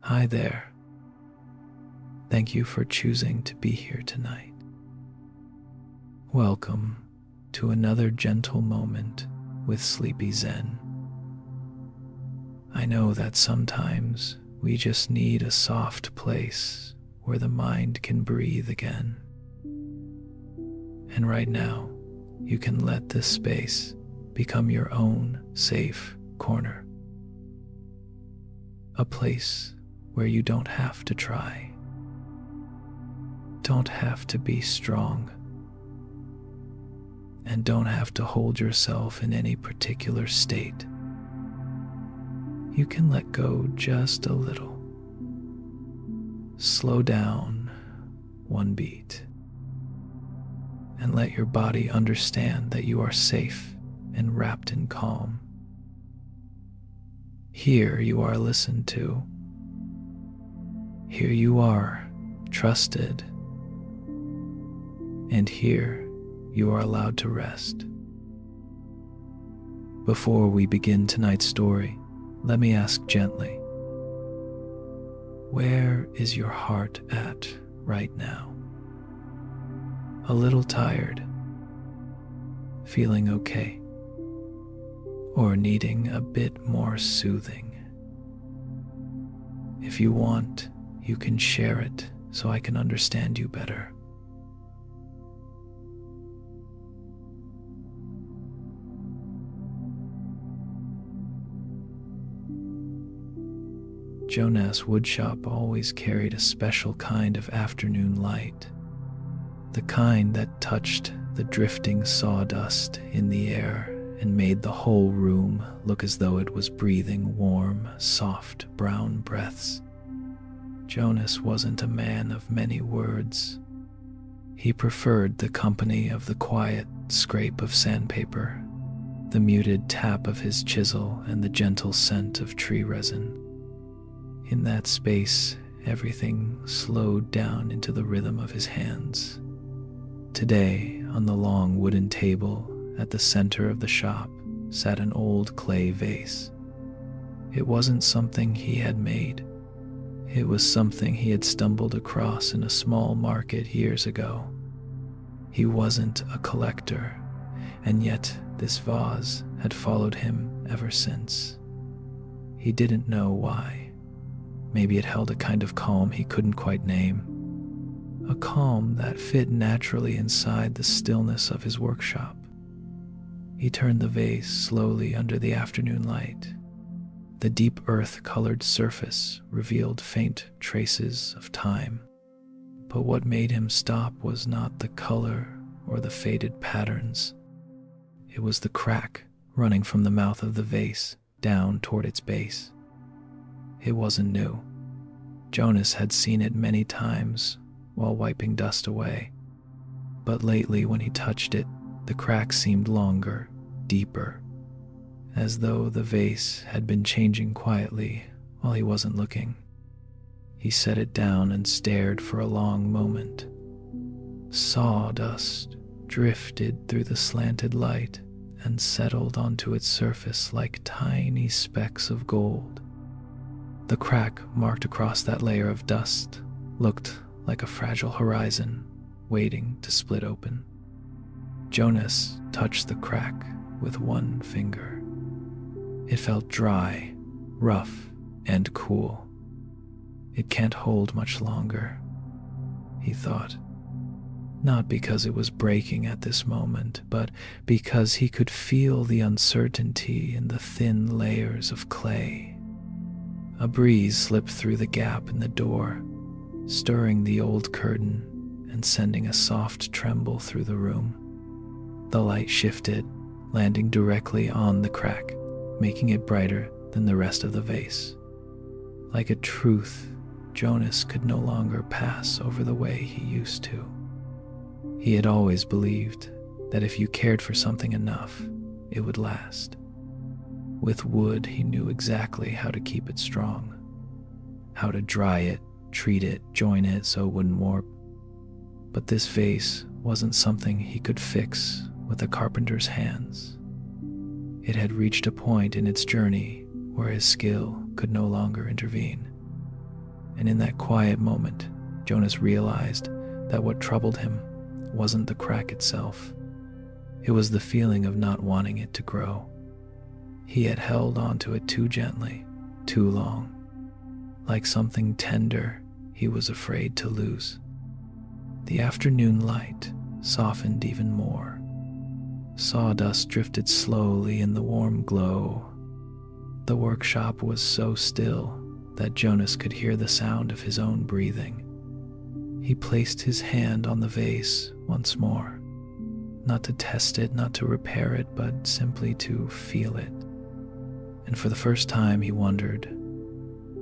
Hi there. Thank you for choosing to be here tonight. Welcome to another gentle moment with Sleepy Zen. I know that sometimes we just need a soft place where the mind can breathe again. And right now, you can let this space become your own safe corner. A place where you don't have to try, don't have to be strong, and don't have to hold yourself in any particular state. You can let go just a little. Slow down one beat and let your body understand that you are safe and wrapped in calm. Here you are listened to. Here you are trusted. And here you are allowed to rest. Before we begin tonight's story, let me ask gently, where is your heart at right now? A little tired? Feeling okay? Or needing a bit more soothing? If you want, you can share it so I can understand you better. Jonas Woodshop always carried a special kind of afternoon light, the kind that touched the drifting sawdust in the air and made the whole room look as though it was breathing warm, soft, brown breaths. Jonas wasn't a man of many words. He preferred the company of the quiet scrape of sandpaper, the muted tap of his chisel, and the gentle scent of tree resin. In that space, everything slowed down into the rhythm of his hands. Today, on the long wooden table at the center of the shop, sat an old clay vase. It wasn't something he had made. It was something he had stumbled across in a small market years ago. He wasn't a collector, and yet this vase had followed him ever since. He didn't know why. Maybe it held a kind of calm he couldn't quite name, a calm that fit naturally inside the stillness of his workshop. He turned the vase slowly under the afternoon light. The deep earth-colored surface revealed faint traces of time, but what made him stop was not the color or the faded patterns. It was the crack running from the mouth of the vase down toward its base. It wasn't new. Jonas had seen it many times while wiping dust away, but lately when he touched it, the crack seemed longer, deeper, as though the vase had been changing quietly while he wasn't looking. He set it down and stared for a long moment. Sawdust drifted through the slanted light and settled onto its surface like tiny specks of gold. The crack marked across that layer of dust looked like a fragile horizon waiting to split open. Jonas touched the crack with one finger. It felt dry, rough, and cool. It can't hold much longer, he thought. Not because it was breaking at this moment, but because he could feel the uncertainty in the thin layers of clay. A breeze slipped through the gap in the door, stirring the old curtain and sending a soft tremble through the room. The light shifted, landing directly on the crack, making it brighter than the rest of the vase. Like a truth, Jonas could no longer pass over the way he used to. He had always believed that if you cared for something enough, it would last. With wood, he knew exactly how to keep it strong, how to dry it, treat it, join it so it wouldn't warp. But this vase wasn't something he could fix with a carpenter's hands. It had reached a point in its journey where his skill could no longer intervene. And in that quiet moment, Jonas realized that what troubled him wasn't the crack itself. It was the feeling of not wanting it to grow. He had held onto it too gently, too long, like something tender he was afraid to lose. The afternoon light softened even more. Sawdust drifted slowly in the warm glow. The workshop was so still that Jonas could hear the sound of his own breathing. He placed his hand on the vase once more, not to test it, not to repair it, but simply to feel it. And for the first time he wondered,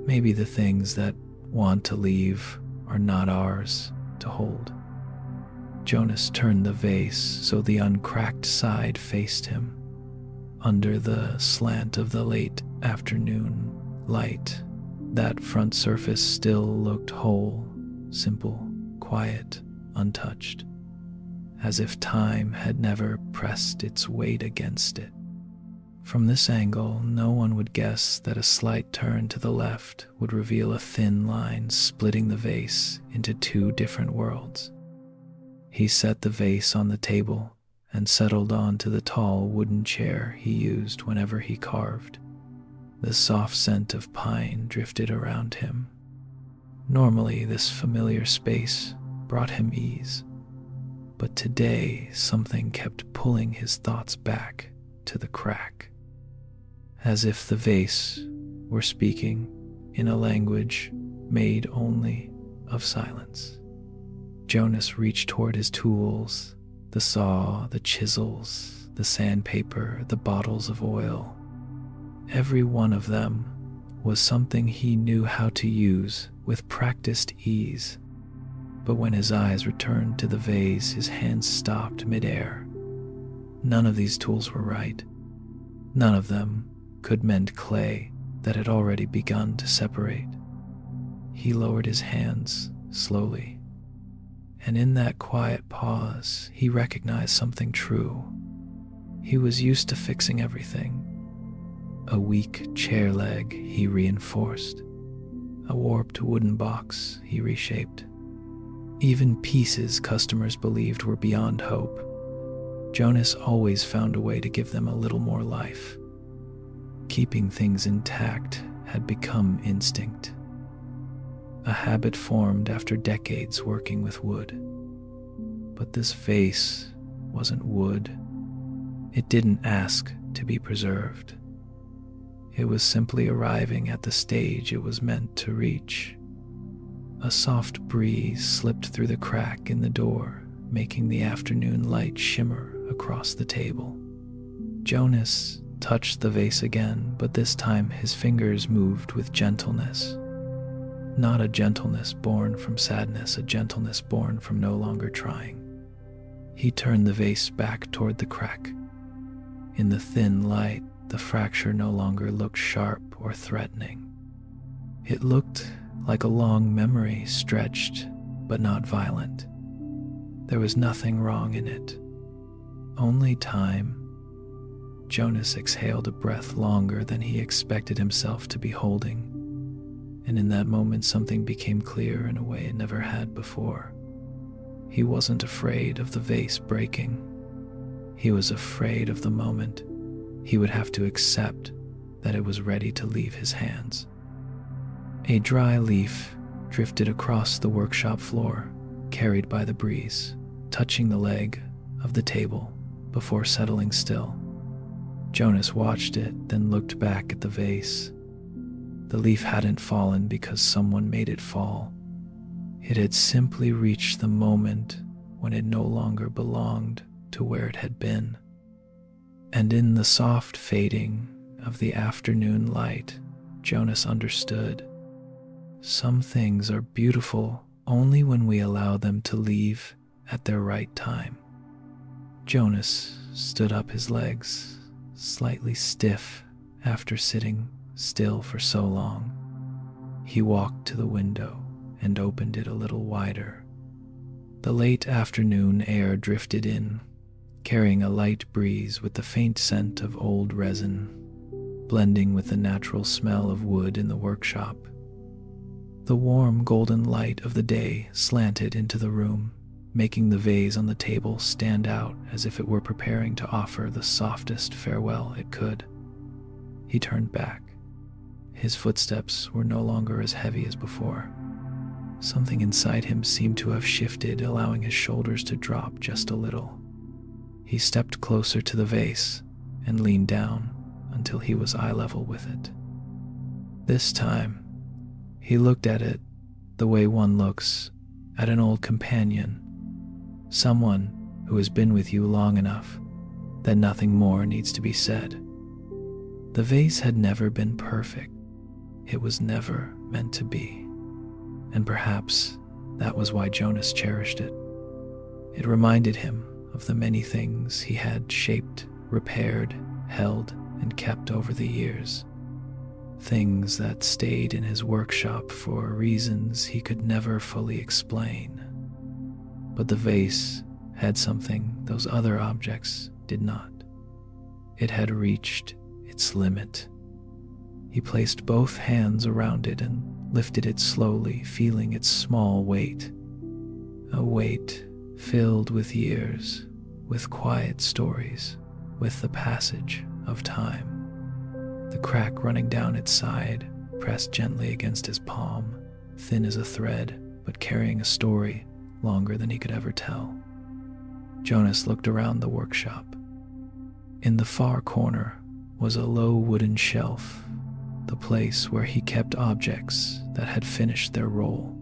maybe the things that want to leave are not ours to hold. Jonas turned the vase so the uncracked side faced him. Under the slant of the late afternoon light, that front surface still looked whole, simple, quiet, untouched, as if time had never pressed its weight against it. From this angle, no one would guess that a slight turn to the left would reveal a thin line splitting the vase into two different worlds. He set the vase on the table and settled onto the tall wooden chair he used whenever he carved. The soft scent of pine drifted around him. Normally, this familiar space brought him ease, but today something kept pulling his thoughts back to the crack, as if the vase were speaking in a language made only of silence. Jonas reached toward his tools, the saw, the chisels, the sandpaper, the bottles of oil. Every one of them was something he knew how to use with practiced ease. But when his eyes returned to the vase, his hands stopped midair. None of these tools were right. None of them could mend clay that had already begun to separate. He lowered his hands slowly, and in that quiet pause, he recognized something true. He was used to fixing everything. A weak chair leg he reinforced. A warped wooden box he reshaped. Even pieces customers believed were beyond hope, Jonas always found a way to give them a little more life. Keeping things intact had become instinct, a habit formed after decades working with wood. But this vase wasn't wood. It didn't ask to be preserved. It was simply arriving at the stage it was meant to reach. A soft breeze slipped through the crack in the door, making the afternoon light shimmer across the table. Jonas touched the vase again, but this time his fingers moved with gentleness. Not a gentleness born from sadness, a gentleness born from no longer trying. He turned the vase back toward the crack. In the thin light, the fracture no longer looked sharp or threatening. It looked like a long memory, stretched but not violent. There was nothing wrong in it, only time. Jonas exhaled a breath longer than he expected himself to be holding, and in that moment something became clear in a way it never had before. He wasn't afraid of the vase breaking. He was afraid of the moment he would have to accept that it was ready to leave his hands. A dry leaf drifted across the workshop floor, carried by the breeze, touching the leg of the table before settling still. Jonas watched it, then looked back at the vase. The leaf hadn't fallen because someone made it fall. It had simply reached the moment when it no longer belonged to where it had been. And in the soft fading of the afternoon light, Jonas understood. Some things are beautiful only when we allow them to leave at their right time. Jonas stood up, his legs slightly stiff after sitting still for so long. He walked to the window and opened it a little wider. The late afternoon air drifted in, carrying a light breeze with the faint scent of old resin, blending with the natural smell of wood in the workshop. The warm golden light of the day slanted into the room, making the vase on the table stand out as if it were preparing to offer the softest farewell it could. He turned back. His footsteps were no longer as heavy as before. Something inside him seemed to have shifted, allowing his shoulders to drop just a little. He stepped closer to the vase and leaned down until he was eye level with it. This time, he looked at it the way one looks at an old companion, someone who has been with you long enough that nothing more needs to be said. The vase had never been perfect. It was never meant to be. And perhaps that was why Jonas cherished it. It reminded him of the many things he had shaped, repaired, held, and kept over the years. Things that stayed in his workshop for reasons he could never fully explain. But the vase had something those other objects did not. It had reached its limit. He placed both hands around it and lifted it slowly, feeling its small weight. A weight filled with years, with quiet stories, with the passage of time. The crack running down its side pressed gently against his palm, thin as a thread, but carrying a story longer than he could ever tell. Jonas looked around the workshop. In the far corner was a low wooden shelf, the place where he kept objects that had finished their role.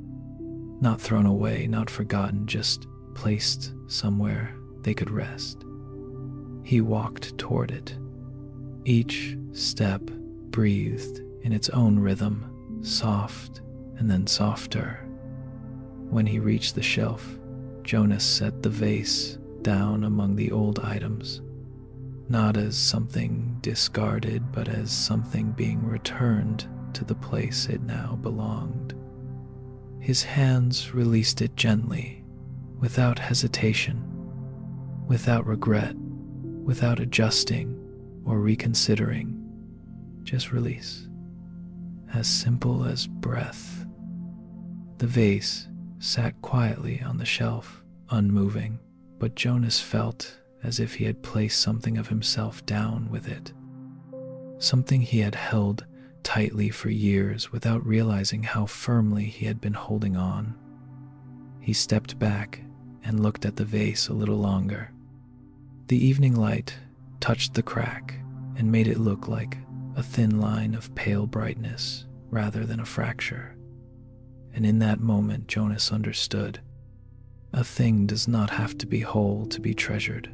Not thrown away, not forgotten, just placed somewhere they could rest. He walked toward it. Each step breathed in its own rhythm, soft and then softer. When he reached the shelf, Jonas set the vase down among the old items, not as something discarded, but as something being returned to the place it now belonged. His hands released it gently, without hesitation, without regret, without adjusting or reconsidering. Just release. As simple as breath. The vase sat quietly on the shelf, unmoving, but Jonas felt as if he had placed something of himself down with it. Something he had held tightly for years without realizing how firmly he had been holding on. He stepped back and looked at the vase a little longer. The evening light touched the crack and made it look like a thin line of pale brightness rather than a fracture. And in that moment, Jonas understood. A thing does not have to be whole to be treasured,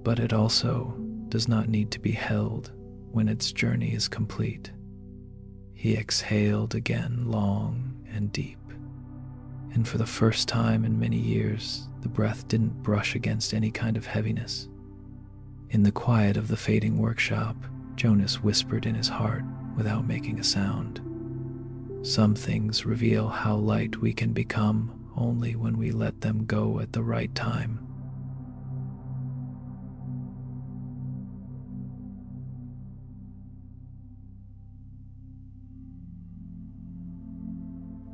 but it also does not need to be held when its journey is complete. He exhaled again, long and deep, and for the first time in many years, the breath didn't brush against any kind of heaviness. In the quiet of the fading workshop, Jonas whispered in his heart without making a sound. Some things reveal how light we can become only when we let them go at the right time.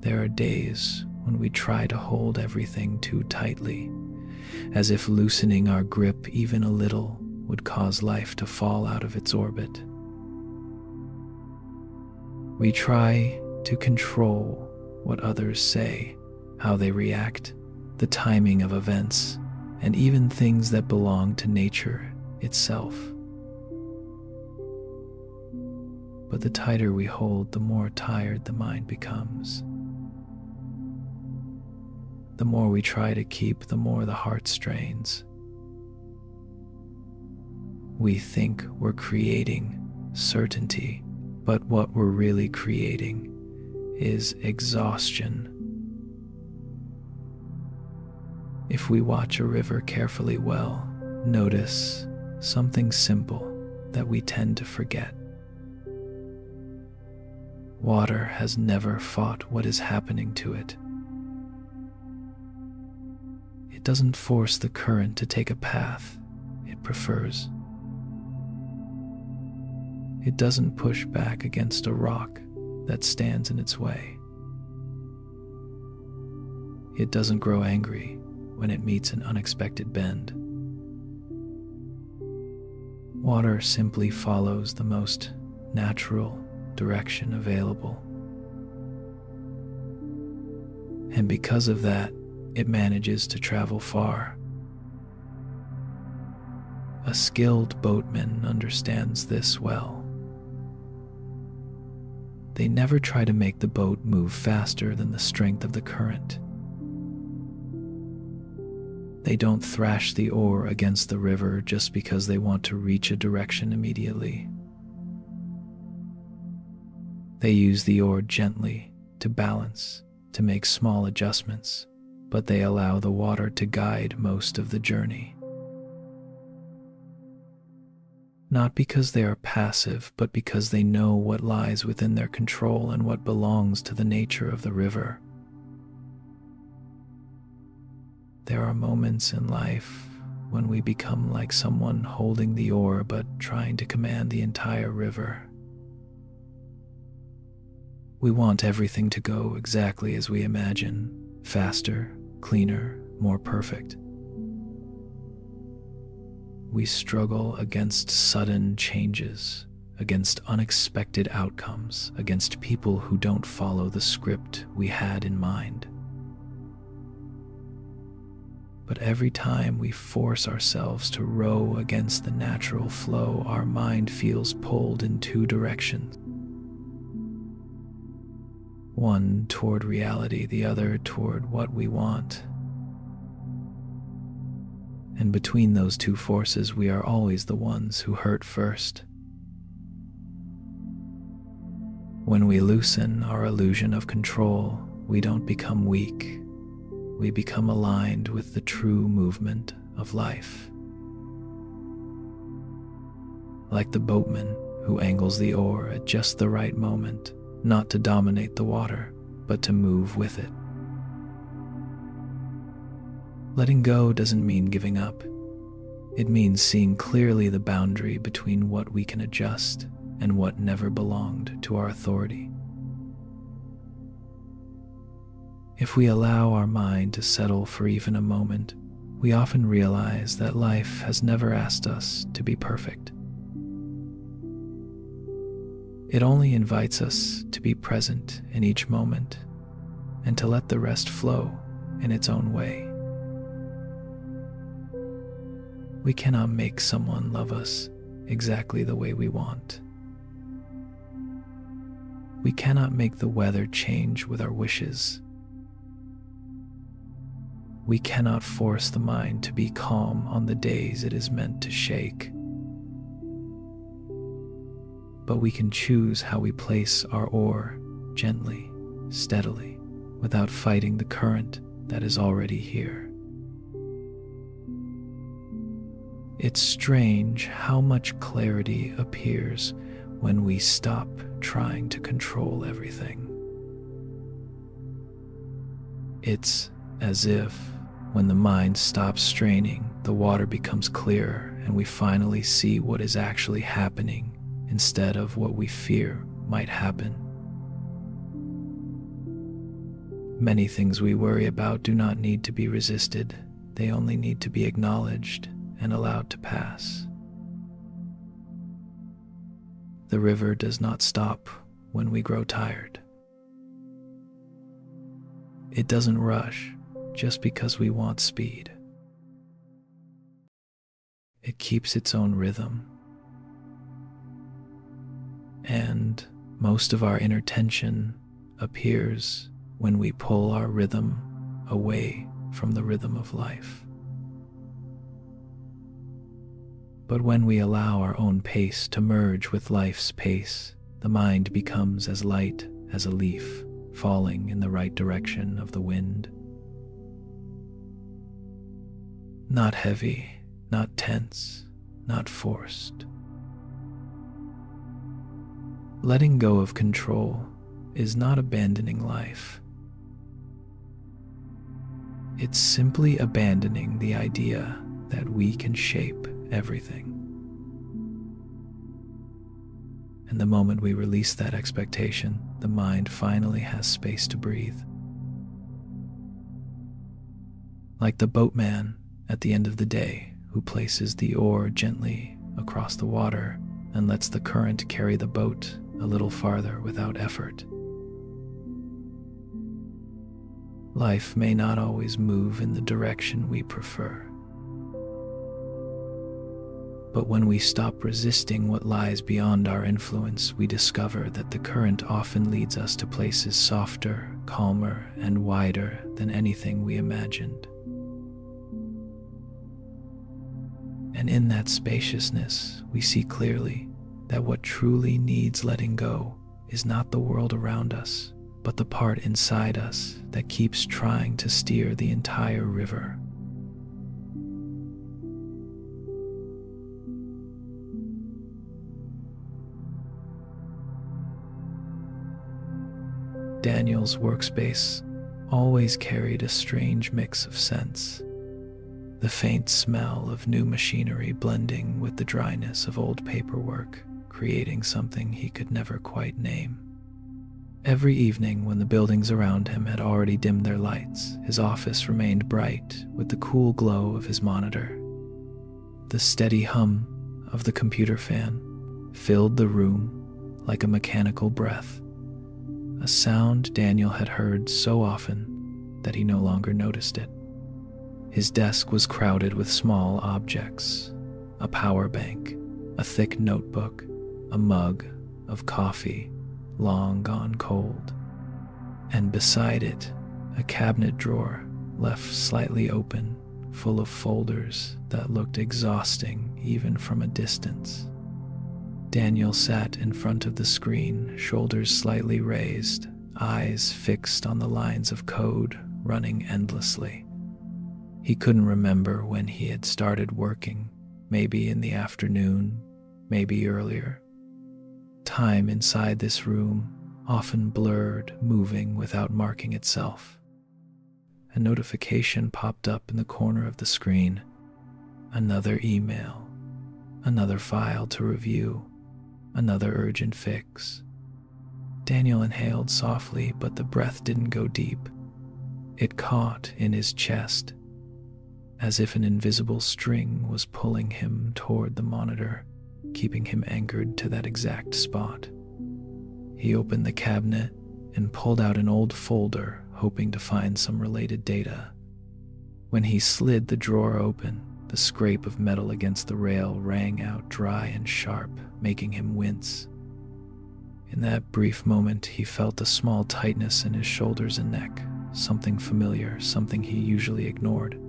There are days when we try to hold everything too tightly, as if loosening our grip even a little would cause life to fall out of its orbit. We try to control what others say, how they react, the timing of events, and even things that belong to nature itself. But the tighter we hold, the more tired the mind becomes. The more we try to keep, the more the heart strains. We think we're creating certainty, but what we're really creating is exhaustion. If we watch a river carefully well, notice something simple that we tend to forget. Water has never fought what is happening to it. It doesn't force the current to take a path it prefers. It doesn't push back against a rock that stands in its way. It doesn't grow angry when it meets an unexpected bend. Water simply follows the most natural direction available. And because of that, it manages to travel far. A skilled boatman understands this well. They never try to make the boat move faster than the strength of the current. They don't thrash the oar against the river just because they want to reach a direction immediately. They use the oar gently to balance, to make small adjustments, but they allow the water to guide most of the journey. Not because they are passive, but because they know what lies within their control and what belongs to the nature of the river. There are moments in life when we become like someone holding the oar but trying to command the entire river. We want everything to go exactly as we imagine, faster, cleaner, more perfect. We struggle against sudden changes, against unexpected outcomes, against people who don't follow the script we had in mind. But every time we force ourselves to row against the natural flow, our mind feels pulled in two directions. One toward reality, the other toward what we want. And between those two forces, we are always the ones who hurt first. When we loosen our illusion of control, we don't become weak. We become aligned with the true movement of life. Like the boatman who angles the oar at just the right moment, not to dominate the water, but to move with it. Letting go doesn't mean giving up. It means seeing clearly the boundary between what we can adjust and what never belonged to our authority. If we allow our mind to settle for even a moment, we often realize that life has never asked us to be perfect. It only invites us to be present in each moment and to let the rest flow in its own way. We cannot make someone love us exactly the way we want. We cannot make the weather change with our wishes. We cannot force the mind to be calm on the days it is meant to shake. But we can choose how we place our oar gently, steadily, without fighting the current that is already here. It's strange how much clarity appears when we stop trying to control everything. It's as if when the mind stops straining, the water becomes clearer and we finally see what is actually happening instead of what we fear might happen. Many things we worry about do not need to be resisted. They only need to be acknowledged and allowed to pass. The river does not stop when we grow tired. It doesn't rush just because we want speed. It keeps its own rhythm. And most of our inner tension appears when we pull our rhythm away from the rhythm of life. But when we allow our own pace to merge with life's pace, the mind becomes as light as a leaf falling in the right direction of the wind. Not heavy, not tense, not forced. Letting go of control is not abandoning life. It's simply abandoning the idea that we can shape everything. And the moment we release that expectation, the mind finally has space to breathe. like the boatman at the end of the day who places the oar gently across the water and lets the current carry the boat a little farther without effort. Life may not always move in the direction we prefer. But when we stop resisting what lies beyond our influence, we discover that the current often leads us to places softer, calmer, and wider than anything we imagined. And in that spaciousness, we see clearly that what truly needs letting go is not the world around us, but the part inside us that keeps trying to steer the entire river. Daniel's workspace always carried a strange mix of scents. The faint smell of new machinery blending with the dryness of old paperwork, creating something he could never quite name. Every evening when the buildings around him had already dimmed their lights, his office remained bright with the cool glow of his monitor. The steady hum of the computer fan filled the room like a mechanical breath, a sound Daniel had heard so often that he no longer noticed it. His desk was crowded with small objects, a power bank, a thick notebook, a mug of coffee, long gone cold, and beside it, a cabinet drawer left slightly open, full of folders that looked exhausting even from a distance. Daniel sat in front of the screen, shoulders slightly raised, eyes fixed on the lines of code running endlessly. He couldn't remember when he had started working, maybe in the afternoon, maybe earlier. Time inside this room often blurred, moving without marking itself. A notification popped up in the corner of the screen. Another email, another file to review, another urgent fix. Daniel inhaled softly, but the breath didn't go deep. It caught in his chest, as if an invisible string was pulling him toward the monitor, keeping him anchored to that exact spot. He opened the cabinet and pulled out an old folder, hoping to find some related data. When he slid the drawer open, the scrape of metal against the rail rang out dry and sharp, making him wince. In that brief moment, he felt a small tightness in his shoulders and neck, something familiar, something he usually ignored.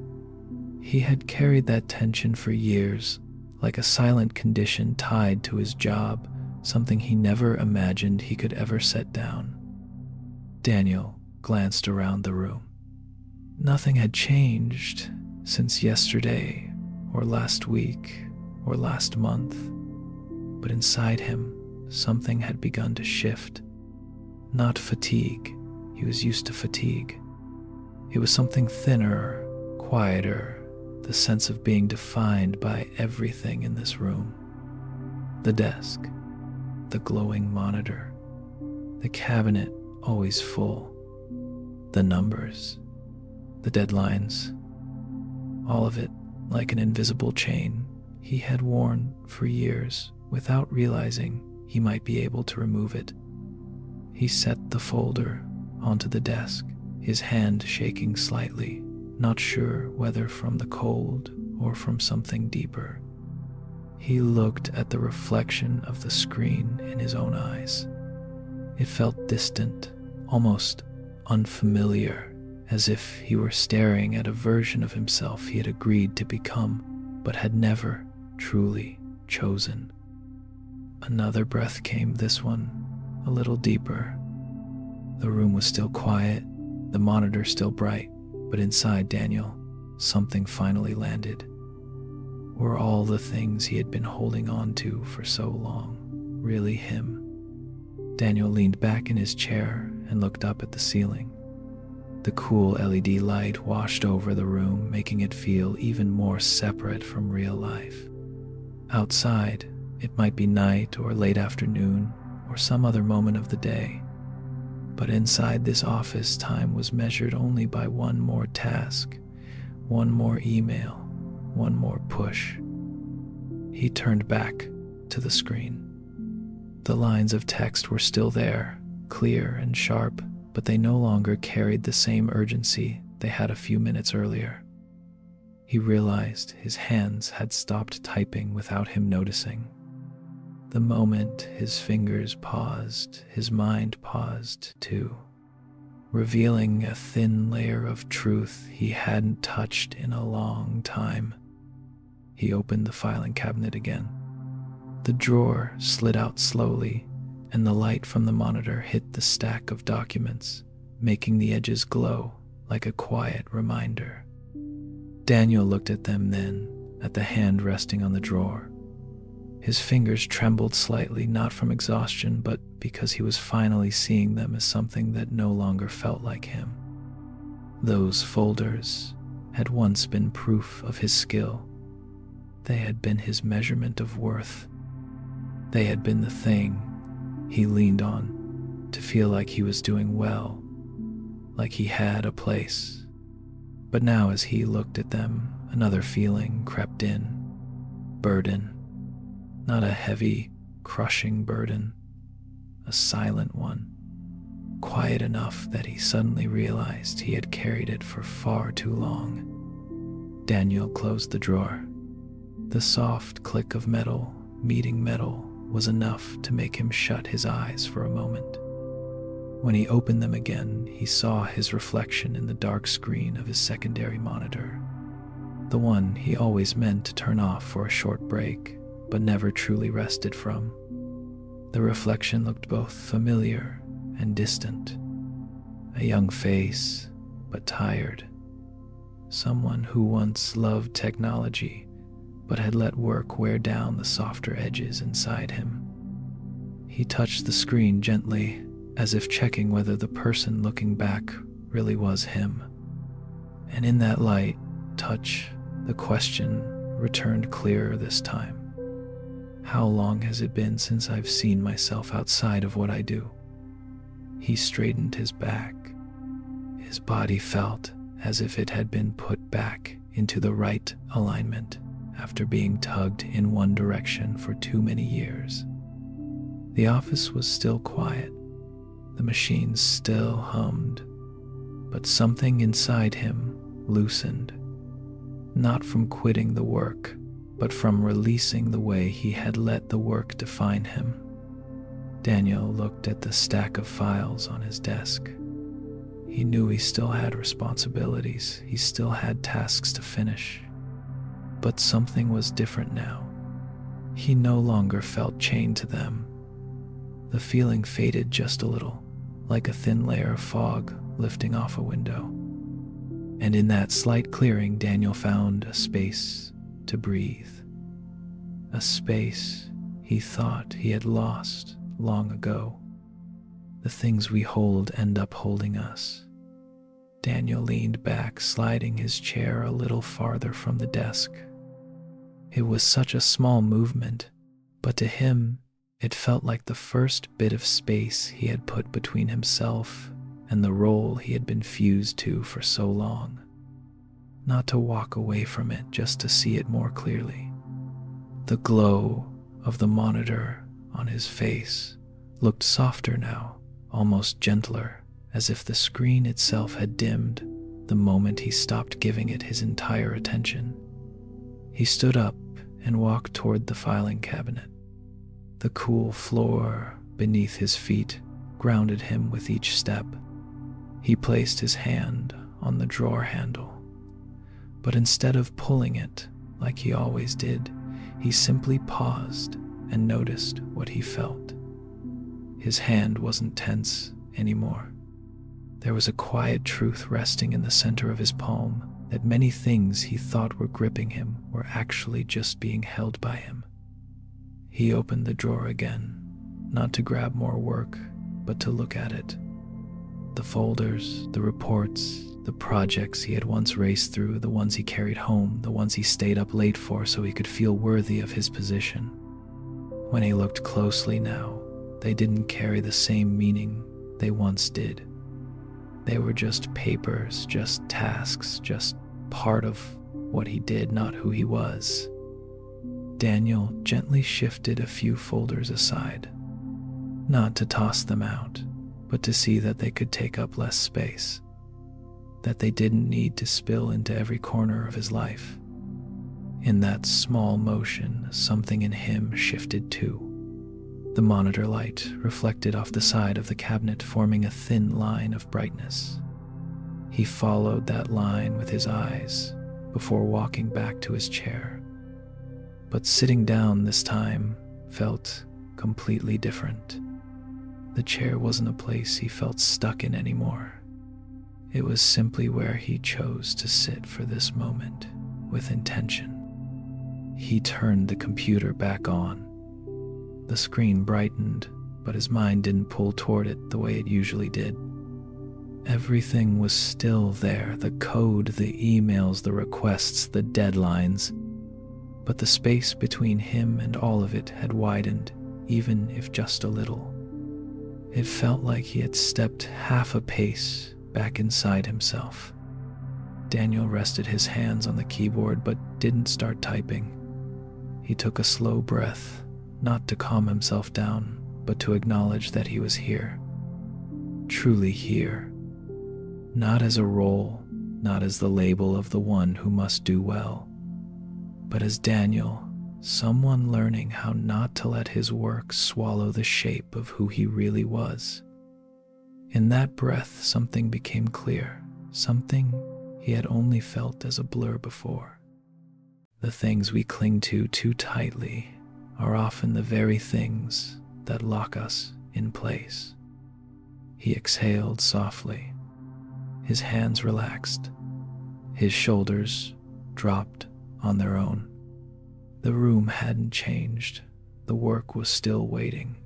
He had carried that tension for years, like a silent condition tied to his job, something he never imagined he could ever set down. Daniel glanced around the room. Nothing had changed since yesterday, or last week, or last month, but inside him, something had begun to shift. Not fatigue. He was used to fatigue. It was something thinner, quieter, the sense of being defined by everything in this room. The desk, the glowing monitor, the cabinet always full, the numbers, the deadlines, all of it like an invisible chain he had worn for years without realizing he might be able to remove it. He set the folder onto the desk, his hand shaking slightly, not sure whether from the cold or from something deeper. He looked at the reflection of the screen in his own eyes. It felt distant, almost unfamiliar, as if he were staring at a version of himself he had agreed to become, but had never truly chosen. Another breath came, this one a little deeper. The room was still quiet, the monitor still bright, but inside Daniel, something finally landed. Were all the things he had been holding on to for so long really him? Daniel leaned back in his chair and looked up at the ceiling. The cool LED light washed over the room, making it feel even more separate from real life. Outside, it might be night or late afternoon or some other moment of the day. But inside this office, time was measured only by one more task, One more email, one more push. He turned back to the screen. The lines of text were still there, clear and sharp, but they no longer carried the same urgency they had a few minutes earlier. He realized his hands had stopped typing without him noticing. The moment his fingers paused, his mind paused too, revealing a thin layer of truth he hadn't touched in a long time. He opened the filing cabinet again. The drawer slid out slowly, and the light from the monitor hit the stack of documents, making the edges glow like a quiet reminder. Daniel looked at them then, at the hand resting on the drawer. His fingers trembled slightly, not from exhaustion, but because he was finally seeing them as something that no longer felt like him. Those folders had once been proof of his skill. They had been his measurement of worth. They had been the thing he leaned on to feel like he was doing well, like he had a place. But now as he looked at them, another feeling crept in. Burden. Not a heavy, crushing burden, a silent one, quiet enough that he suddenly realized he had carried it for far too long. Daniel closed the drawer. The soft click of metal meeting metal was enough to make him shut his eyes for a moment. When he opened them again, he saw his reflection in the dark screen of his secondary monitor, the one he always meant to turn off for a short break, but never truly rested from. The reflection looked both familiar and distant. A young face, but tired. Someone who once loved technology, but had let work wear down the softer edges inside him. He touched the screen gently, as if checking whether the person looking back really was him. And in that light touch, the question returned clearer this time. How long has it been since I've seen myself outside of what I do? He straightened his back. His body felt as if it had been put back into the right alignment after being tugged in one direction for too many years. The office was still quiet. The machines still hummed, but something inside him loosened, not from quitting the work, but from releasing the way he had let the work define him. Daniel looked at the stack of files on his desk. He knew he still had responsibilities, he still had tasks to finish. But something was different now. He no longer felt chained to them. The feeling faded just a little, like a thin layer of fog lifting off a window. And in that slight clearing, Daniel found a space to breathe. A space he thought he had lost long ago. The things we hold end up holding us. Daniel leaned back, sliding his chair a little farther from the desk. It was such a small movement, but to him, it felt like the first bit of space he had put between himself and the role he had been fused to for so long. Not to walk away from it, just to see it more clearly. The glow of the monitor on his face looked softer now, almost gentler, as if the screen itself had dimmed the moment he stopped giving it his entire attention. He stood up and walked toward the filing cabinet. The cool floor beneath his feet grounded him with each step. He placed his hand on the drawer handle, but instead of pulling it like he always did, he simply paused and noticed what he felt. His hand wasn't tense anymore. There was a quiet truth resting in the center of his palm, that many things he thought were gripping him were actually just being held by him. He opened the drawer again, not to grab more work, but to look at it. The folders, the reports, the projects he had once raced through, the ones he carried home, the ones he stayed up late for so he could feel worthy of his position. When he looked closely now, they didn't carry the same meaning they once did. They were just papers, just tasks, just part of what he did, not who he was. Daniel gently shifted a few folders aside, not to toss them out, but to see that they could take up less space, that they didn't need to spill into every corner of his life. In that small motion, something in him shifted too. The monitor light reflected off the side of the cabinet, forming a thin line of brightness. He followed that line with his eyes before walking back to his chair. But sitting down this time felt completely different. The chair wasn't a place he felt stuck in anymore. It was simply where he chose to sit for this moment with intention. He turned the computer back on. The screen brightened, but his mind didn't pull toward it the way it usually did. Everything was still there, the code, the emails, the requests, the deadlines. But the space between him and all of it had widened, even if just a little. It felt like he had stepped half a pace back inside himself. Daniel rested his hands on the keyboard but didn't start typing. He took a slow breath, not to calm himself down, but to acknowledge that he was here. Truly here. Not as a role, not as the label of the one who must do well, but as Daniel, someone learning how not to let his work swallow the shape of who he really was. In that breath, something became clear, something he had only felt as a blur before. The things we cling to too tightly are often the very things that lock us in place. He exhaled softly. His hands relaxed. His shoulders dropped on their own. The room hadn't changed. The work was still waiting.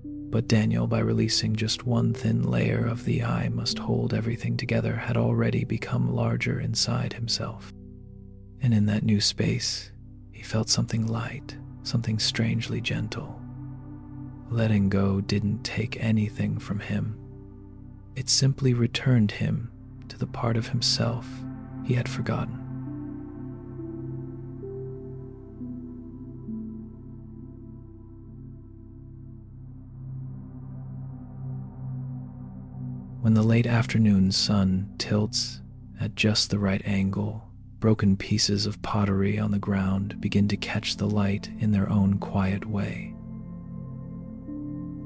But Daniel, by releasing just one thin layer of the "I must hold everything together," had already become larger inside himself. And in that new space, he felt something light, something strangely gentle. Letting go didn't take anything from him. It simply returned him to the part of himself he had forgotten. When the late afternoon sun tilts at just the right angle, broken pieces of pottery on the ground begin to catch the light in their own quiet way.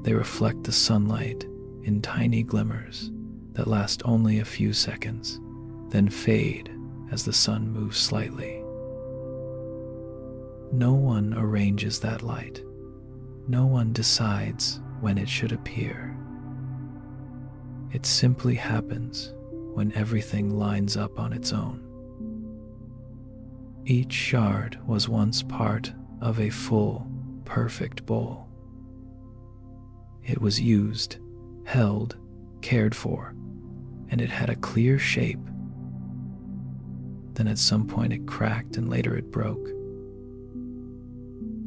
They reflect the sunlight in tiny glimmers that last only a few seconds, then fade as the sun moves slightly. No one arranges that light. No one decides when it should appear. It simply happens when everything lines up on its own. Each shard was once part of a full, perfect bowl. It was used, held, cared for, and it had a clear shape. Then at some point it cracked and later it broke.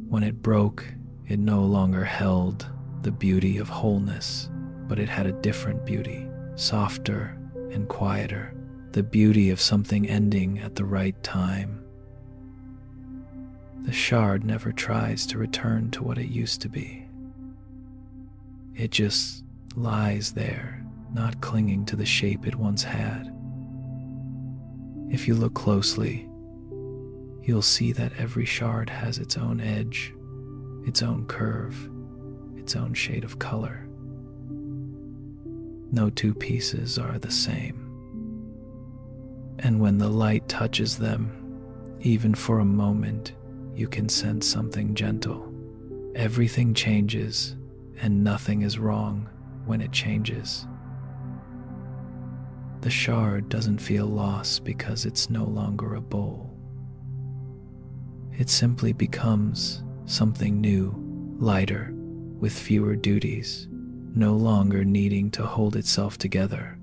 When it broke, it no longer held the beauty of wholeness, but it had a different beauty, softer and quieter, the beauty of something ending at the right time. The shard never tries to return to what it used to be. It just lies there, not clinging to the shape it once had. If you look closely, you'll see that every shard has its own edge, its own curve, its own shade of color. No two pieces are the same. And when the light touches them, even for a moment, you can sense something gentle. Everything changes, and nothing is wrong when it changes. The shard doesn't feel lost because it's no longer a bowl. It simply becomes something new, lighter, with fewer duties, no longer needing to hold itself together.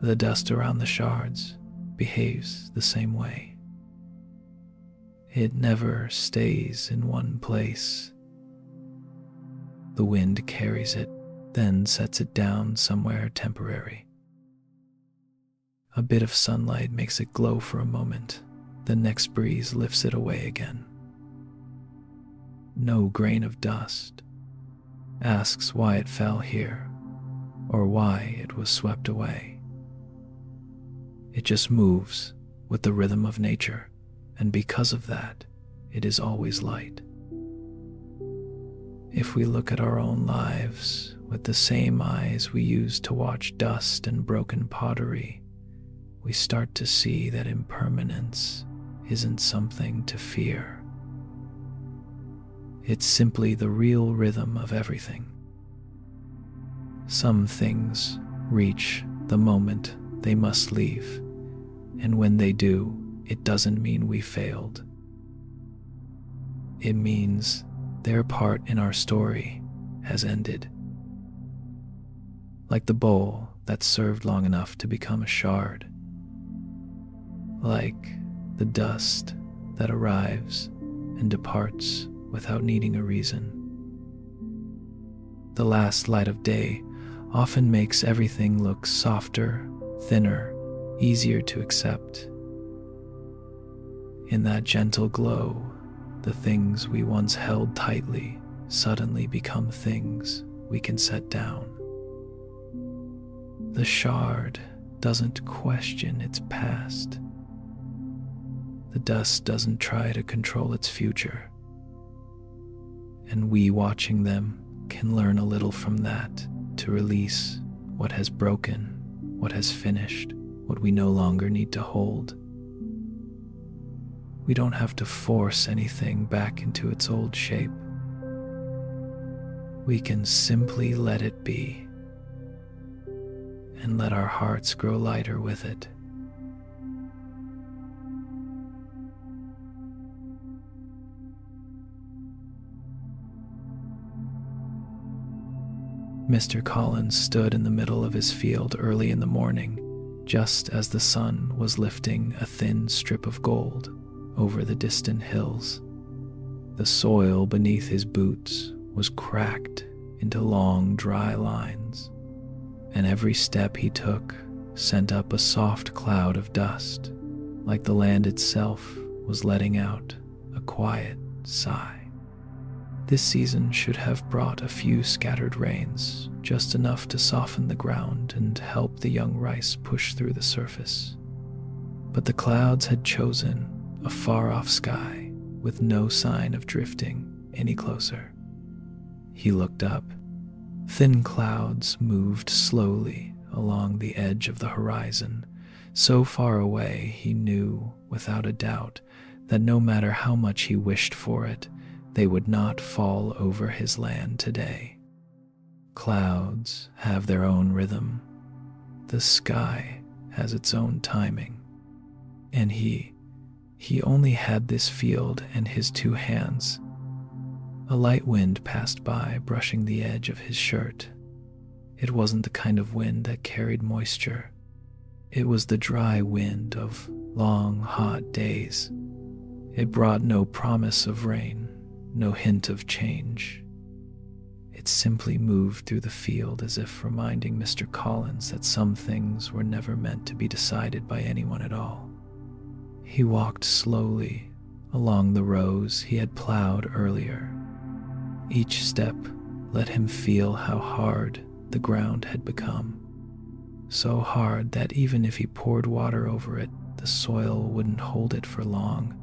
The dust around the shards behaves the same way. It never stays in one place. The wind carries it, then sets it down somewhere temporary. A bit of sunlight makes it glow for a moment. The next breeze lifts it away again. No grain of dust asks why it fell here or why it was swept away. It just moves with the rhythm of nature, and because of that, it is always light. If we look at our own lives with the same eyes we use to watch dust and broken pottery, we start to see that impermanence isn't something to fear. It's simply the real rhythm of everything. Some things reach the moment they must leave, and when they do, it doesn't mean we failed. It means their part in our story has ended. Like the bowl that served long enough to become a shard. Like the dust that arrives and departs without needing a reason. The last light of day often makes everything look softer, thinner, easier to accept. In that gentle glow, the things we once held tightly suddenly become things we can set down. The shard doesn't question its past. The dust doesn't try to control its future. And we watching them can learn a little from that to release what has broken, what has finished, what we no longer need to hold. We don't have to force anything back into its old shape. We can simply let it be and let our hearts grow lighter with it. Mr. Collins stood in the middle of his field early in the morning, just as the sun was lifting a thin strip of gold over the distant hills. The soil beneath his boots was cracked into long, dry lines, and every step he took sent up a soft cloud of dust, like the land itself was letting out a quiet sigh. This season should have brought a few scattered rains, just enough to soften the ground and help the young rice push through the surface. But the clouds had chosen a far-off sky with no sign of drifting any closer. He looked up. Thin clouds moved slowly along the edge of the horizon, so far away he knew without a doubt that no matter how much he wished for it, they would not fall over his land today. Clouds have their own rhythm. The sky has its own timing. And he only had this field and his two hands. A light wind passed by, brushing the edge of his shirt. It wasn't the kind of wind that carried moisture. It was the dry wind of long, hot days. It brought no promise of rain, no hint of change. It simply moved through the field as if reminding Mr. Collins that some things were never meant to be decided by anyone at all. He walked slowly along the rows he had plowed earlier. Each step let him feel how hard the ground had become. So hard that even if he poured water over it, the soil wouldn't hold it for long.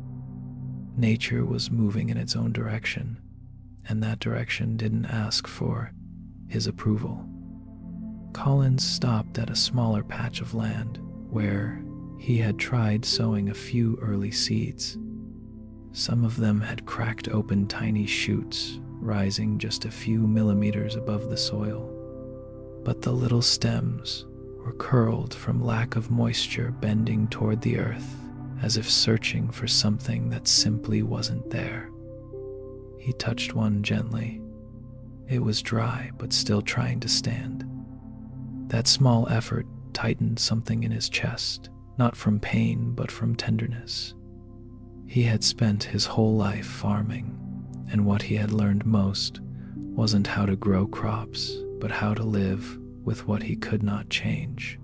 Nature was moving in its own direction, and that direction didn't ask for his approval. Collins stopped at a smaller patch of land where he had tried sowing a few early seeds. Some of them had cracked open tiny shoots, rising just a few millimeters above the soil. But the little stems were curled from lack of moisture, bending toward the earth, as if searching for something that simply wasn't there. He touched one gently. It was dry, but still trying to stand. That small effort tightened something in his chest, not from pain, but from tenderness. He had spent his whole life farming, and what he had learned most wasn't how to grow crops, but how to live with what he could not change.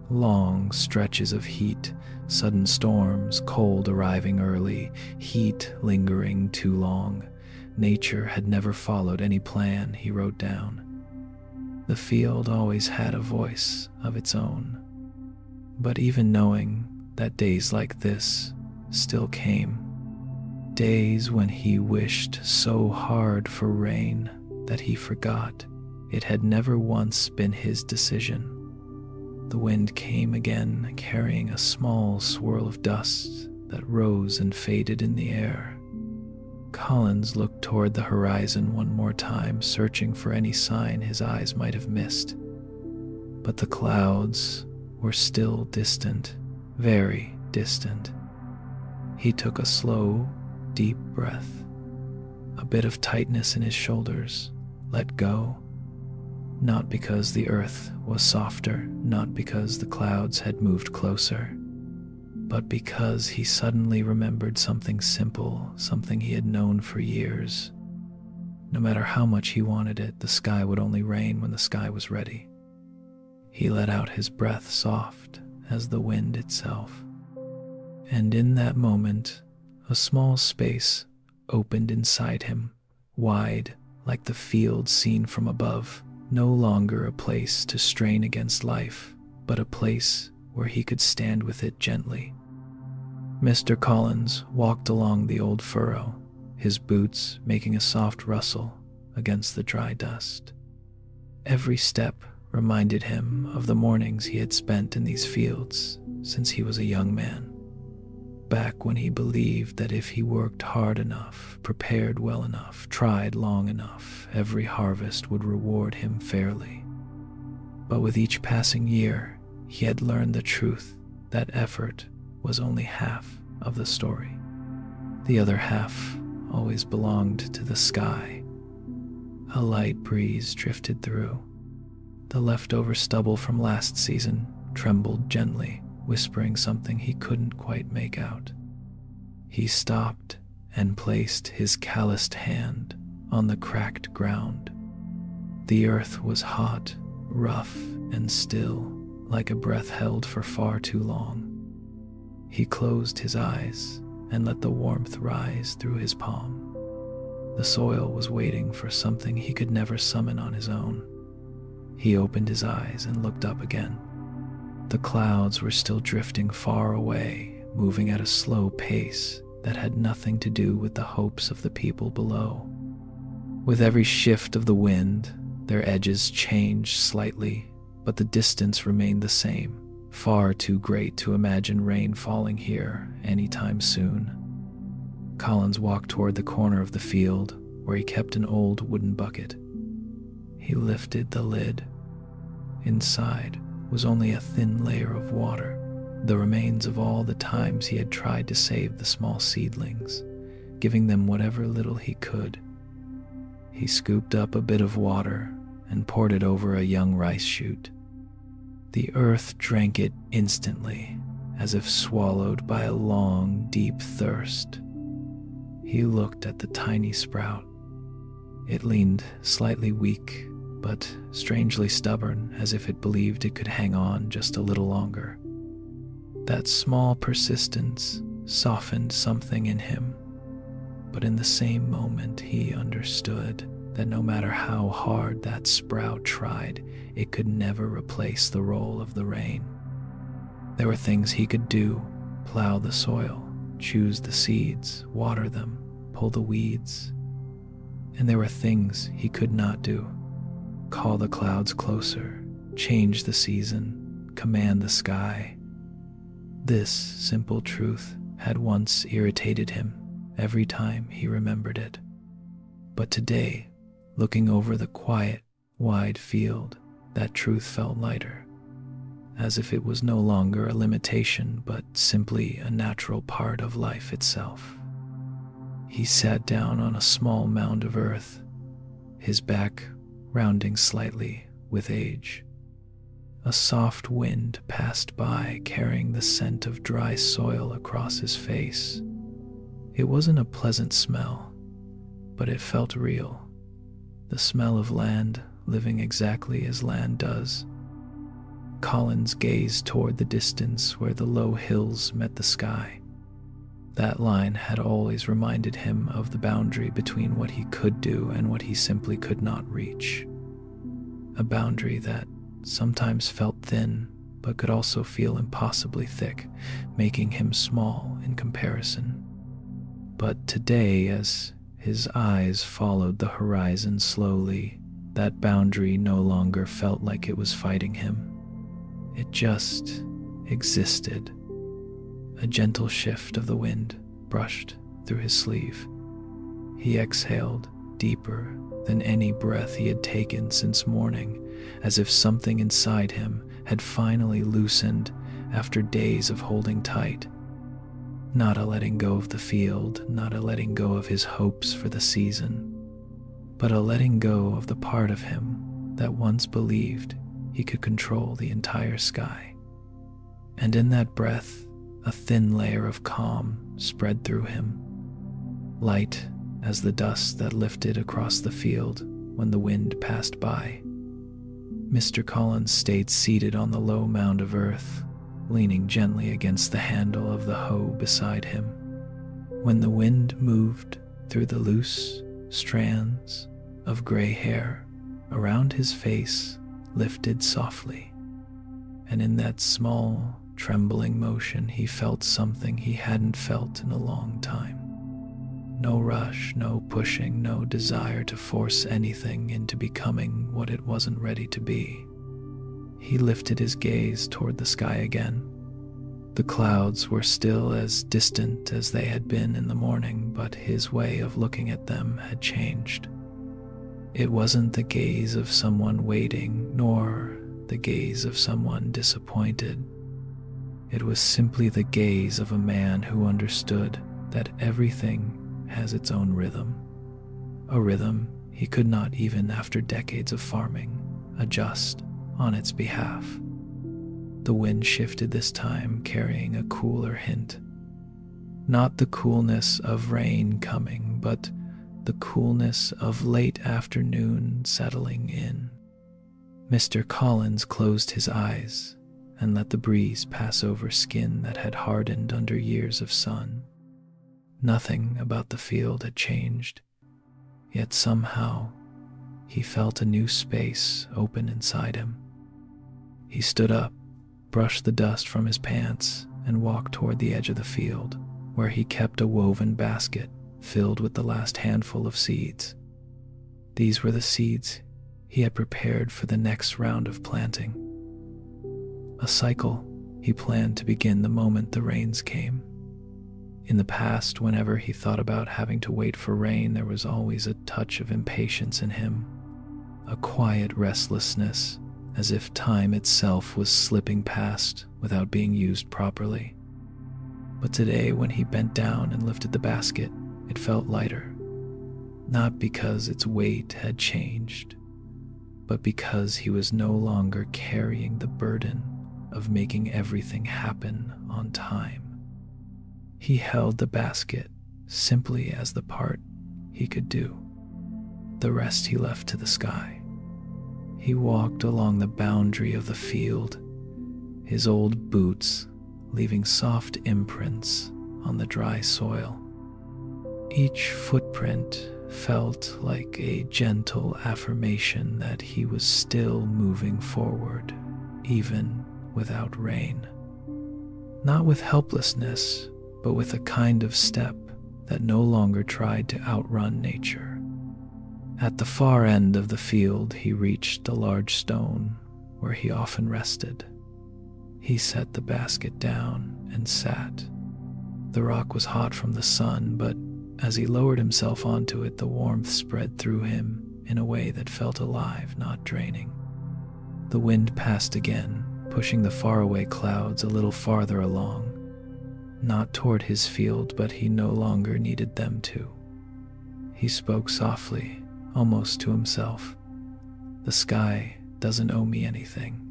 Long stretches of heat, sudden storms, cold arriving early, heat lingering too long. Nature had never followed any plan, he wrote down. The field always had a voice of its own. But even knowing that days like this still came, days when he wished so hard for rain that he forgot it had never once been his decision. The wind came again, carrying a small swirl of dust that rose and faded in the air. Collins looked toward the horizon one more time, searching for any sign his eyes might have missed. But the clouds were still distant, very distant. He took a slow, deep breath. A bit of tightness in his shoulders let go. Not because the earth was softer, not because the clouds had moved closer, but because he suddenly remembered something simple, something he had known for years. No matter how much he wanted it, the sky would only rain when the sky was ready. He let out his breath soft as the wind itself. And in that moment, a small space opened inside him, wide like the field seen from above, no longer a place to strain against life, but a place where he could stand with it gently. Mr. Collins walked along the old furrow, his boots making a soft rustle against the dry dust. Every step reminded him of the mornings he had spent in these fields since he was a young man, back when he believed that if he worked hard enough, prepared well enough, tried long enough, every harvest would reward him fairly. But with each passing year, he had learned the truth that effort was only half of the story. The other half always belonged to the sky. A light breeze drifted through. The leftover stubble from last season trembled gently, whispering something he couldn't quite make out. He stopped and placed his calloused hand on the cracked ground. The earth was hot, rough, and still, like a breath held for far too long. He closed his eyes and let the warmth rise through his palm. The soil was waiting for something he could never summon on his own. He opened his eyes and looked up again. The clouds were still drifting far away, moving at a slow pace that had nothing to do with the hopes of the people below. With every shift of the wind, their edges changed slightly, but the distance remained the same, far too great to imagine rain falling here anytime soon. Collins walked toward the corner of the field where he kept an old wooden bucket. He lifted the lid. Inside was only a thin layer of water, the remains of all the times he had tried to save the small seedlings, giving them whatever little he could. He scooped up a bit of water and poured it over a young rice shoot. The earth drank it instantly, as if swallowed by a long, deep thirst. He looked at the tiny sprout. It leaned slightly weak, but strangely stubborn, as if it believed it could hang on just a little longer. That small persistence softened something in him, but in the same moment he understood that no matter how hard that sprout tried, it could never replace the role of the rain. There were things he could do: plow the soil, choose the seeds, water them, pull the weeds. And there were things he could not do: call the clouds closer, change the season, command the sky. This simple truth had once irritated him every time he remembered it. But today, looking over the quiet, wide field, that truth felt lighter, as if it was no longer a limitation, but simply a natural part of life itself. He sat down on a small mound of earth, his back rounding slightly with age. A soft wind passed by, carrying the scent of dry soil across his face. It wasn't a pleasant smell, but it felt real. The smell of land living exactly as land does. Collins gazed toward the distance where the low hills met the sky. That line had always reminded him of the boundary between what he could do and what he simply could not reach. A boundary that sometimes felt thin, but could also feel impossibly thick, making him small in comparison. But today, as his eyes followed the horizon slowly, that boundary no longer felt like it was fighting him. It just existed. A gentle shift of the wind brushed through his sleeve. He exhaled deeper than any breath he had taken since morning, as if something inside him had finally loosened after days of holding tight. Not a letting go of the field, not a letting go of his hopes for the season, but a letting go of the part of him that once believed he could control the entire sky. And in that breath, a thin layer of calm spread through him, light as the dust that lifted across the field when the wind passed by. Mr. Collins stayed seated on the low mound of earth, leaning gently against the handle of the hoe beside him. When the wind moved through the loose strands of gray hair around his face lifted softly, and in that small, trembling motion he felt something he hadn't felt in a long time. No rush, no pushing, no desire to force anything into becoming what it wasn't ready to be. He lifted his gaze toward the sky again. The clouds were still as distant as they had been in the morning, but his way of looking at them had changed. It wasn't the gaze of someone waiting, nor the gaze of someone disappointed. It was simply the gaze of a man who understood that everything has its own rhythm. A rhythm he could not, even after decades of farming, adjust on its behalf. The wind shifted this time, carrying a cooler hint. Not the coolness of rain coming, but the coolness of late afternoon settling in. Mr. Collins closed his eyes and let the breeze pass over skin that had hardened under years of sun. Nothing about the field had changed, yet somehow he felt a new space open inside him. He stood up, brushed the dust from his pants, and walked toward the edge of the field, where he kept a woven basket filled with the last handful of seeds. These were the seeds he had prepared for the next round of planting. A cycle he planned to begin the moment the rains came. In the past, whenever he thought about having to wait for rain, there was always a touch of impatience in him, a quiet restlessness, as if time itself was slipping past without being used properly. But today, when he bent down and lifted the basket, it felt lighter, not because its weight had changed, but because he was no longer carrying the burden of making everything happen on time. He held the basket simply as the part he could do. The rest he left to the sky. He walked along the boundary of the field, his old boots leaving soft imprints on the dry soil. Each footprint felt like a gentle affirmation that he was still moving forward, even without rain. Not with helplessness, but with a kind of step that no longer tried to outrun nature. At the far end of the field, he reached a large stone where he often rested. He set the basket down and sat. The rock was hot from the sun, but as he lowered himself onto it, the warmth spread through him in a way that felt alive, not draining. The wind passed again, pushing the faraway clouds a little farther along. Not toward his field, but he no longer needed them to. He spoke softly, almost to himself. The sky doesn't owe me anything.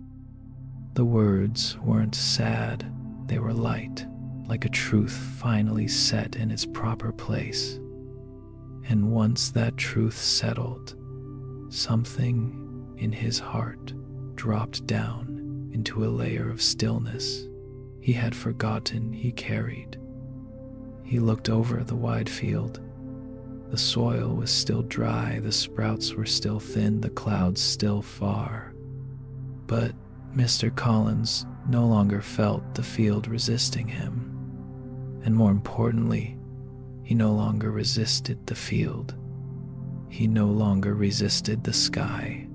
The words weren't sad, they were light, like a truth finally set in its proper place. And once that truth settled, something in his heart dropped down into a layer of stillness he had forgotten he carried. He looked over the wide field. The soil was still dry, the sprouts were still thin, the clouds still far. But Mr. Collins no longer felt the field resisting him. And more importantly, he no longer resisted the field. He no longer resisted the sky.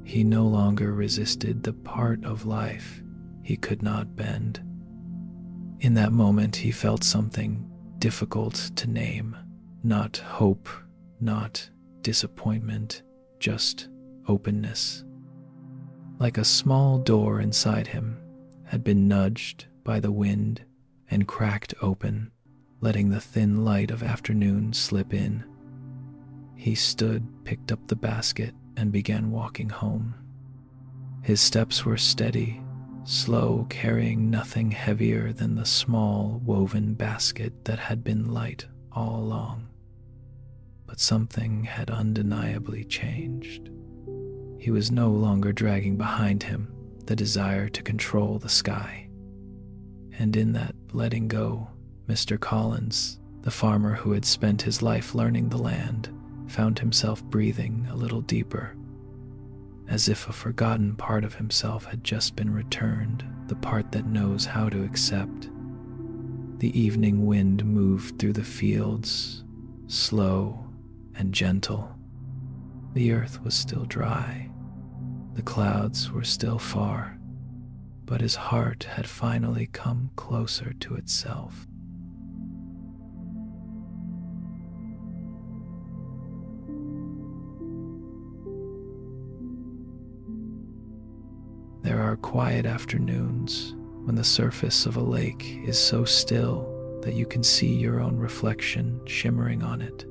He no longer resisted the part of life he could not bend. In that moment, he felt something difficult to name. Not hope, not disappointment, just openness. Like a small door inside him had been nudged by the wind and cracked open, letting the thin light of afternoon slip in. He stood, picked up the basket, and began walking home. His steps were steady, slow, carrying nothing heavier than the small woven basket that had been light all along. But something had undeniably changed. He was no longer dragging behind him the desire to control the sky. And in that letting go, Mr. Collins, the farmer who had spent his life learning the land, found himself breathing a little deeper, as if a forgotten part of himself had just been returned, the part that knows how to accept. The evening wind moved through the fields, slow and gentle. The earth was still dry. The clouds were still far, but his heart had finally come closer to itself. There are quiet afternoons when the surface of a lake is so still that you can see your own reflection shimmering on it.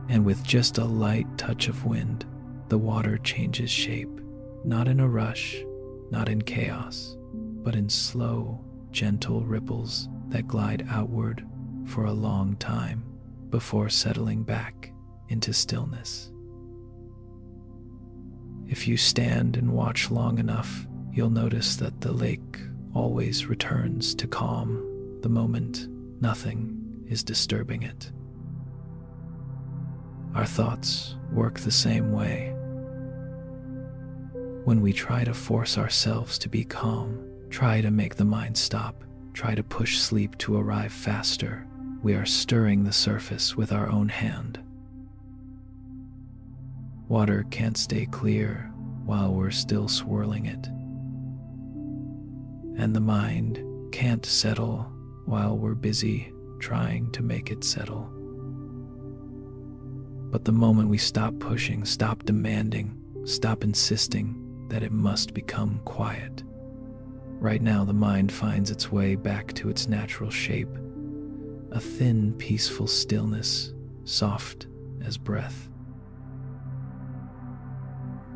And with just a light touch of wind, the water changes shape, not in a rush, not in chaos, but in slow, gentle ripples that glide outward for a long time before settling back into stillness. If you stand and watch long enough, you'll notice that the lake always returns to calm the moment nothing is disturbing it. Our thoughts work the same way. When we try to force ourselves to be calm, try to make the mind stop, try to push sleep to arrive faster, we are stirring the surface with our own hand. Water can't stay clear while we're still swirling it. And the mind can't settle while we're busy trying to make it settle. But the moment we stop pushing, stop demanding, stop insisting that it must become quiet, right now the mind finds its way back to its natural shape, a thin, peaceful stillness, soft as breath.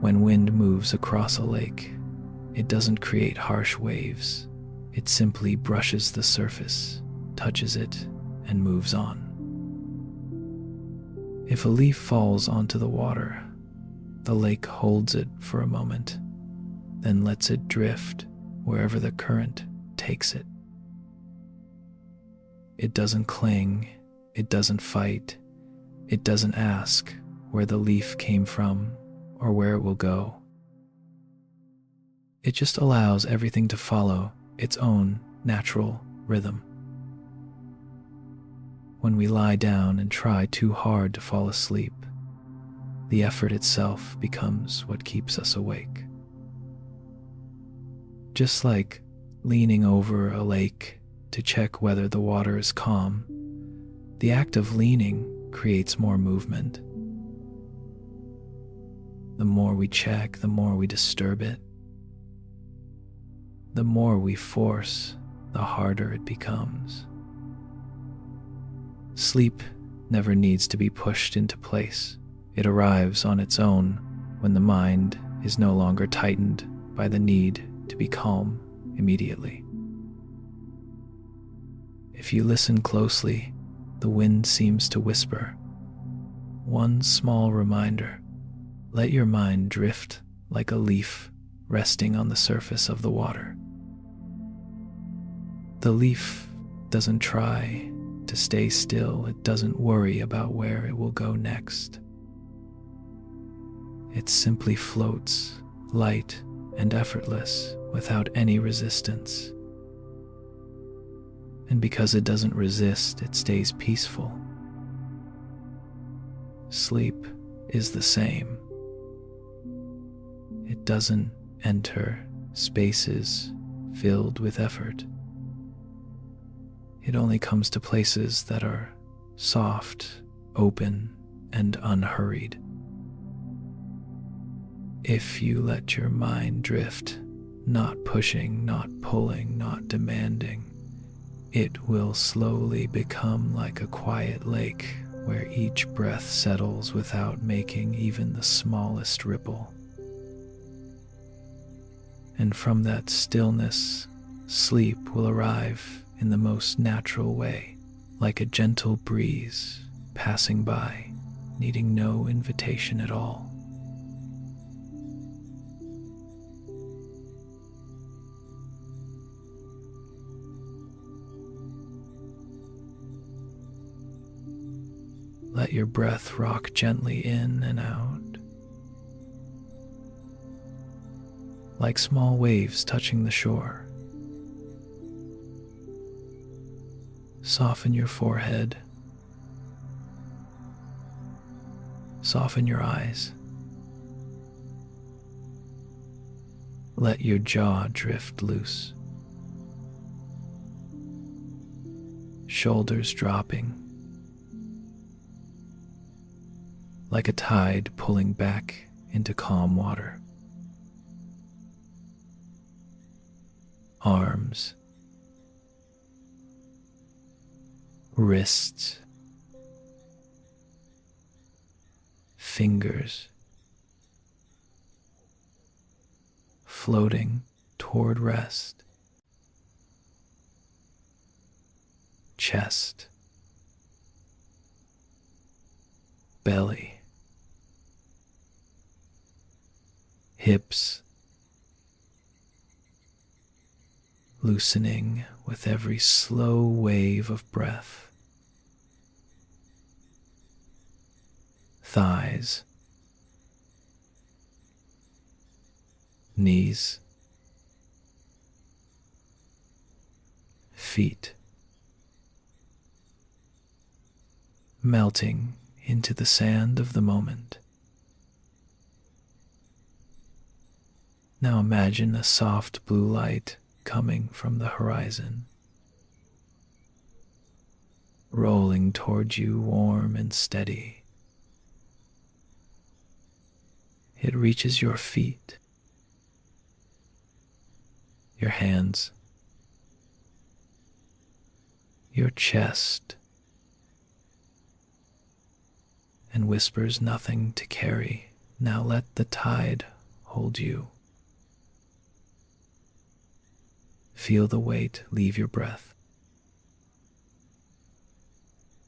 When wind moves across a lake, it doesn't create harsh waves. It simply brushes the surface, touches it, and moves on. If a leaf falls onto the water, the lake holds it for a moment, then lets it drift wherever the current takes it. It doesn't cling, it doesn't fight, it doesn't ask where the leaf came from or where it will go. It just allows everything to follow its own natural rhythm. When we lie down and try too hard to fall asleep, the effort itself becomes what keeps us awake. Just like leaning over a lake to check whether the water is calm, the act of leaning creates more movement. The more we check, the more we disturb it. The more we force, the harder it becomes. Sleep never needs to be pushed into place. It arrives on its own when the mind is no longer tightened by the need to be calm immediately. If you listen closely, the wind seems to whisper. One small reminder: let your mind drift like a leaf resting on the surface of the water. The leaf doesn't try to stay still. It doesn't worry about where it will go next. It simply floats, light and effortless, without any resistance. And because it doesn't resist, it stays peaceful. Sleep is the same. It doesn't enter spaces filled with effort. It only comes to places that are soft, open, and unhurried. If you let your mind drift, not pushing, not pulling, not demanding, it will slowly become like a quiet lake where each breath settles without making even the smallest ripple. And from that stillness, sleep will arrive in the most natural way, like a gentle breeze passing by, needing no invitation at all. Let your breath rock gently in and out, like small waves touching the shore. Soften your forehead. Soften your eyes. Let your jaw drift loose. Shoulders dropping, like a tide pulling back into calm water. Arms, wrists, fingers, floating toward rest. Chest, belly, hips, loosening with every slow wave of breath. Thighs, knees, feet, melting into the sand of the moment. Now imagine a soft blue light coming from the horizon, rolling towards you warm and steady. It reaches your feet, your hands, your chest, and whispers nothing to carry. Now let the tide hold you. Feel the weight leave your breath.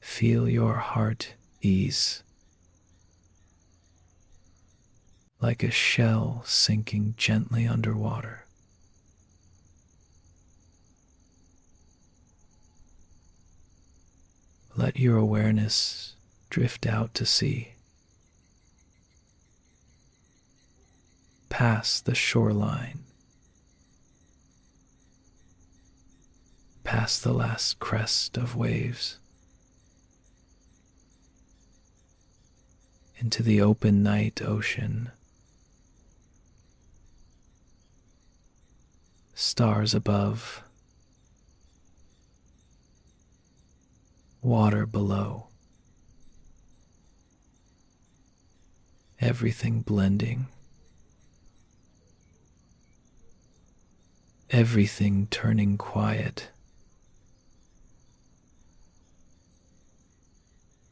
Feel your heart ease, like a shell sinking gently underwater. Let your awareness drift out to sea, past the shoreline, past the last crest of waves, into the open night ocean. Stars above, water below, everything blending, everything turning quiet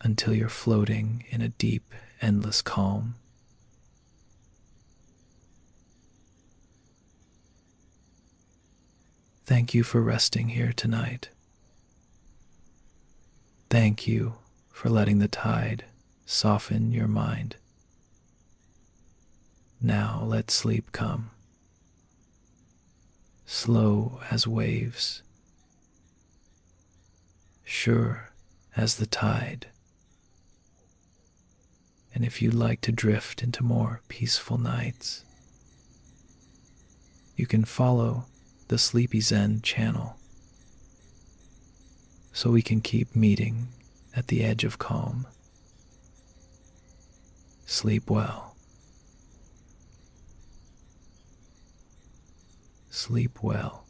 until you're floating in a deep, endless calm. Thank you for resting here tonight. Thank you for letting the tide soften your mind. Now let sleep come. slow as waves, sure as the tide. And if you'd like to drift into more peaceful nights, you can follow the Sleepy Zen channel so we can keep meeting at the edge of calm. Sleep well. Sleep well.